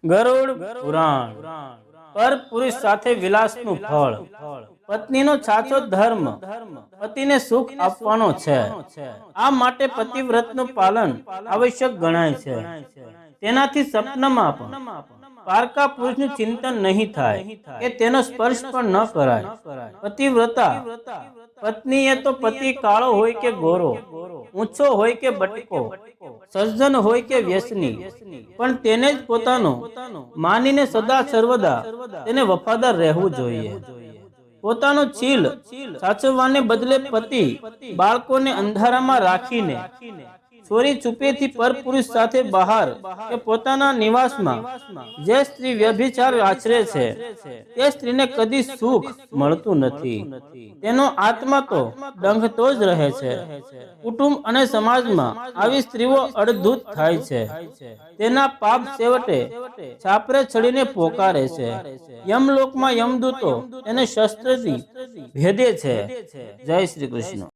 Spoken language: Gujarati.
ગરુડ પુરાણ પર પુરુષ સાથે વિલાસનું ફળ પત્નીનો સાચો ધર્મ પતિને સુખ આપવાનો છે। આ માટે પતિવ્રતનું પાલન આવશ્યક ગણાય છે। તેનાથી સપનામાં પણ પારકા પુરુષનું ચિંતન નહીં થાય કે તેનો સ્પર્શ પણ ન કરાય। પતિવ્રતા પત્નીએ તો પતિ કાળો હોય કે ગોરો, ઊંચો હોય કે બટકો, સજ્જન હોય કે વ્યસની, પણ તેને જ પોતાનો માનીને સદા સર્વદા તેને વફાદાર રહેવું જોઈએ। પોતાનું છીલ સાચવવાને બદલે પતિ બાળકોને અંધારામાં રાખીને ચોરી છુપેથી પરપુરુષ સાથે બહાર કે પોતાના નિવાસમાં જે સ્ત્રી વ્યભિચાર આચરે છે તે સ્ત્રીને કદી સુખ મળતું નથી। તેનો આત્મા તો ડંખતો જ રહે છે। કુટુંબ અને સમાજમાં આવી સ્ત્રીઓ અડધૂત થાય છે। તેના પાપ છેવટે છાપરે ચડીને પોકારે છે। યમલોકમાં યમદૂતો એને શસ્ત્રથી ભેદે છે। જય શ્રી કૃષ્ણ।